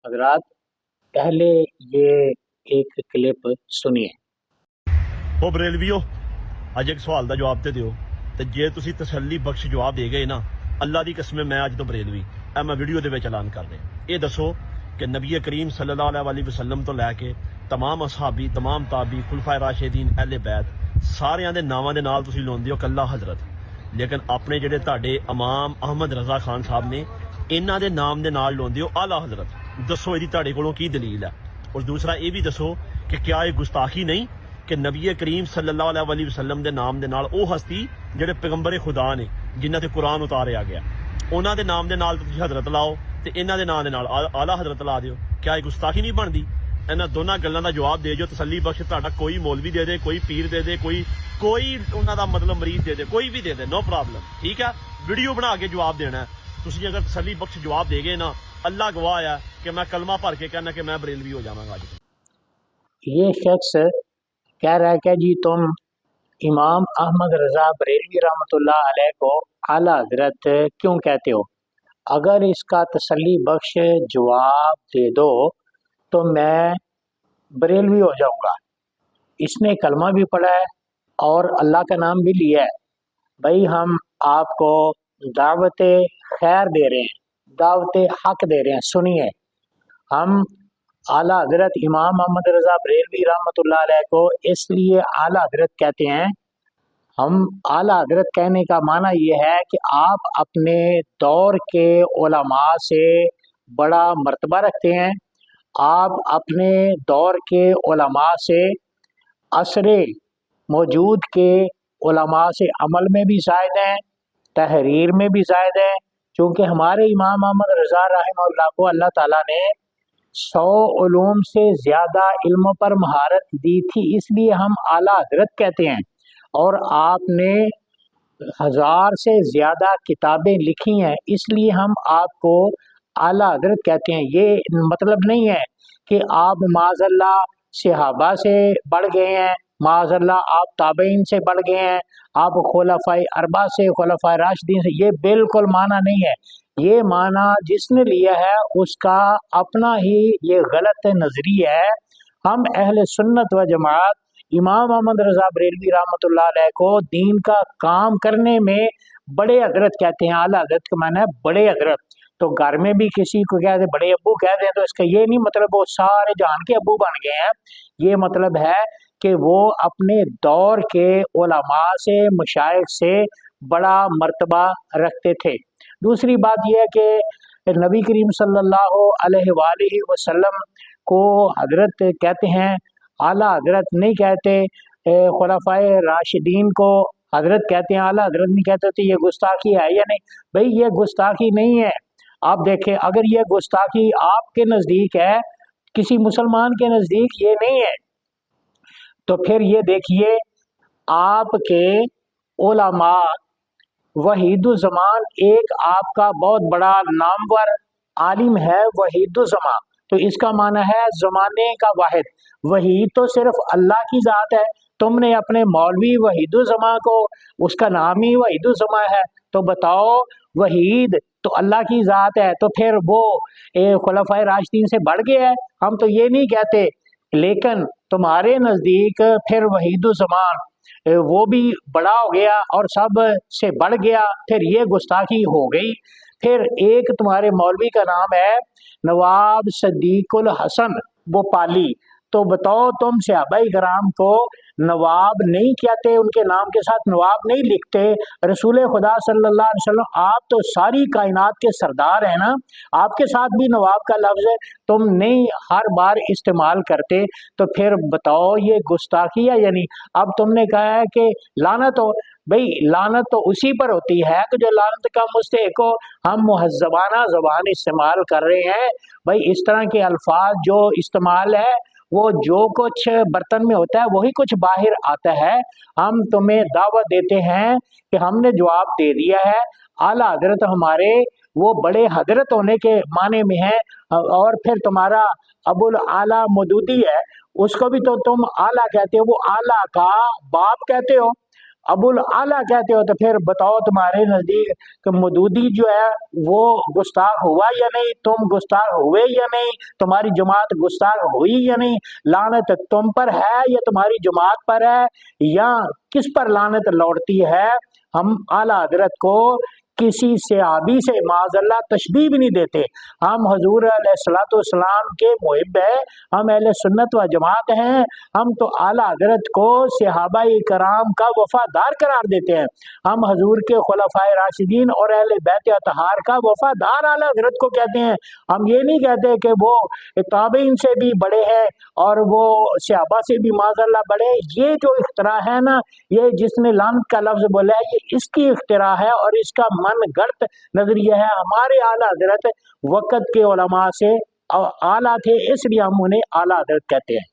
حضرات پہلے یہ ایک کلپ سنیے۔ وہ بریلویو اج ایک سوال دا جواب تے دیو تے جے تسی تسلی بخش جواب دے گئے نا اللہ دی قسم میں اج تو بریلوی اے میں ویڈیو دے وچ اعلان کر رہا اے دسو کہ نبی کریم صلی اللہ علیہ وسلم تو لے کے تمام اصحابی تمام تابعی خلفائے راشدین اہل بیت ساریاں دے ناواں دے نال تسی لاندے ہو کلا حضرت، لیکن اپنے جڑے تہاڈے امام احمد رضا خان صاحب نے انہاں دے نام دے نال لاندے ہو اعلی حضرت۔ دسو ایدی تہاڈے کولوں کی دلیل ہے؟ اور دوسرا یہ بھی دسو کہ کیا یہ گستاخی نہیں کہ نبی کریم صلی اللہ علیہ وسلم دے نام دے نال او ہستی جڑے پیغمبر خدا نے جنہ تے قرآن اتاریا گیا انہاں دے نام دے نال تسی حضرت لاؤ تے انہاں دے نام دے نال اعلی حضرت لا دیو؟ کیا یہ گستاخی نہیں بنتی؟ انہاں دونوں گلاں دا جواب دے جو تسلی بخش تہاڈا کوئی مولوی دے دے، کوئی پیر دے دے، کوئی انہاں دا مطلب مریض دے دے، کوئی بھی دے دے، نو پرابلم، ٹھیک ہے؟ ویڈیو بنا کے جواب دینا ہے۔ تسی اگر تسلی بخش جواب دے گے نا اللہ گواہ ہے کہ میں کلمہ پڑھ کے کہنا کہ میں بریلوی ہو جاواں گا۔ یہ شخص کہہ رہا ہے کہ جی تم امام احمد رضا بریلوی رحمۃ اللہ علیہ کو اعلیٰ حضرت کیوں کہتے ہو؟ اگر اس کا تسلی بخش جواب دے دو تو میں بریلوی ہو جاؤں گا۔ اس نے کلمہ بھی پڑھا ہے اور اللہ کا نام بھی لیا ہے۔ بھائی ہم آپ کو دعوت خیر دے رہے ہیں، دعوت حق دے رہے ہیں، سنیے۔ ہم اعلیٰ حضرت امام محمد رضا بریلوی رحمۃ اللہ علیہ کو اس لیے اعلیٰ حضرت کہتے ہیں۔ ہم اعلیٰ حضرت کہنے کا معنی یہ ہے کہ آپ اپنے دور کے علماء سے بڑا مرتبہ رکھتے ہیں، آپ اپنے دور کے علماء سے عصر موجود کے علماء سے عمل میں بھی زائد ہیں، تحریر میں بھی زائد ہیں، چونکہ ہمارے امام محمد رضا رحمہ اللہ کو اللہ تعالیٰ نے 100 علوم سے زیادہ علم پر مہارت دی تھی، اس لیے ہم اعلیٰ حضرت کہتے ہیں۔ اور آپ نے 1000 سے زیادہ کتابیں لکھی ہیں، اس لیے ہم آپ کو اعلیٰ حضرت کہتے ہیں۔ یہ مطلب نہیں ہے کہ آپ معاذ اللہ صحابہ سے بڑھ گئے ہیں، معاذ اللہ آپ تابعین سے بڑھ گئے ہیں، آپ خلفائے اربعہ سے، خلفائے راشدین سے، یہ بالکل معنی نہیں ہے۔ یہ معنی جس نے لیا ہے اس کا اپنا ہی یہ غلط نظریہ ہے۔ ہم اہل سنت و جماعت امام محمد رضا بریلوی رحمۃ اللہ علیہ کو دین کا کام کرنے میں بڑے حضرت کہتے ہیں۔ اعلیٰ حضرت کا معنی ہے بڑے حضرت۔ تو گھر میں بھی کسی کو کہتے ہیں بڑے ابو کہہ دیں تو اس کا یہ نہیں مطلب وہ سارے جہان کے ابو بن گئے ہیں، یہ مطلب ہے کہ وہ اپنے دور کے علماء سے، مشائخ سے بڑا مرتبہ رکھتے تھے۔ دوسری بات یہ ہے کہ نبی کریم صلی اللہ علیہ وآلہ وسلم کو حضرت کہتے ہیں، اعلیٰ حضرت نہیں کہتے۔ خلفائے راشدین کو حضرت کہتے ہیں، اعلیٰ حضرت نہیں کہتے، تو یہ گستاخی ہے یا نہیں؟ بھئی یہ گستاخی نہیں ہے۔ آپ دیکھیں اگر یہ گستاخی آپ کے نزدیک ہے، کسی مسلمان کے نزدیک یہ نہیں ہے، تو پھر یہ دیکھیے آپ کے علماء وحید الزمان، ایک آپ کا بہت بڑا نامور عالم ہے وحید الزمان، تو اس کا معنی ہے زمانے کا واحد۔ وحید تو صرف اللہ کی ذات ہے، تم نے اپنے مولوی وحید الزمان کو، اس کا نام ہی وحید الزمان ہے، تو بتاؤ وحید تو اللہ کی ذات ہے، تو پھر وہ خلفائے راشدین سے بڑھ گیا ہے؟ ہم تو یہ نہیں کہتے، لیکن تمہارے نزدیک پھر وحید الزمان وہ بھی بڑا ہو گیا اور سب سے بڑھ گیا، پھر یہ گستاخی ہو گئی۔ پھر ایک تمہارے مولوی کا نام ہے نواب صدیق الحسن بھوپالی، تو بتاؤ تم صحابہ کرام کو نواب نہیں کہتے، ان کے نام کے ساتھ نواب نہیں لکھتے؟ رسول خدا صلی اللہ علیہ وسلم آپ تو ساری کائنات کے سردار ہیں نا، آپ کے ساتھ بھی نواب کا لفظ ہے، تم نہیں ہر بار استعمال کرتے، تو پھر بتاؤ یہ گستاخی ہے یعنی؟ اب تم نے کہا ہے کہ لعنت ہو، بھئی لعنت تو اسی پر ہوتی ہے کہ جو لعنت کا مستحق ہو۔ ہم مہذبانہ زبان استعمال کر رہے ہیں، بھئی اس طرح کے الفاظ جو استعمال ہے وہ جو کچھ برتن میں ہوتا ہے وہی کچھ باہر آتا ہے۔ ہم تمہیں دعوت دیتے ہیں کہ ہم نے جواب دے دیا ہے، اعلیٰ حضرت ہمارے وہ بڑے حضرت ہونے کے معنی میں ہے، اور پھر تمہارا ابو الاعلیٰ مودودی ہے، اس کو بھی تو تم اعلیٰ کہتے ہو، وہ اعلیٰ کا باپ کہتے ہو۔ ابو الاعلیٰ کہتے ہو تو پھر بتاؤ تمہارے نزدیک کہ مودودی جو ہے وہ گستاخ ہوا یا نہیں، تم گستاخ ہوئے یا نہیں، تمہاری جماعت گستاخ ہوئی یا نہیں، لعنت تم پر ہے یا تمہاری جماعت پر ہے، یا کس پر لعنت لوٹتی ہے؟ ہم اعلیٰ حضرت کو کسی صحابی سے معاذ اللہ تشبیہ بھی نہیں دیتے، ہم حضور علیہ الصلوۃ والسلام کے محب ہیں، ہم اہل سنت و جماعت ہیں، ہم تو اعلیٰ حضرت کو صحابہ کرام کا وفادار قرار دیتے ہیں، ہم حضور کے خلفائے راشدین اور اہل بیت اطہار کا وفادار اعلیٰ حضرت کو کہتے ہیں، ہم یہ نہیں کہتے کہ وہ تابعین سے بھی بڑے ہیں اور وہ صحابہ سے بھی معاذ اللہ بڑے۔ یہ جو اختراع ہے نا، یہ جس نے لعنت کا لفظ بولا ہے یہ اس کی اختراع ہے اور اس کا من گڑت نظریہ ہے۔ ہمارے اعلیٰ حضرت وقت کے علماء سے اعلیٰ تھے، اس لیے ہم انہیں اعلیٰ حضرت کہتے ہیں۔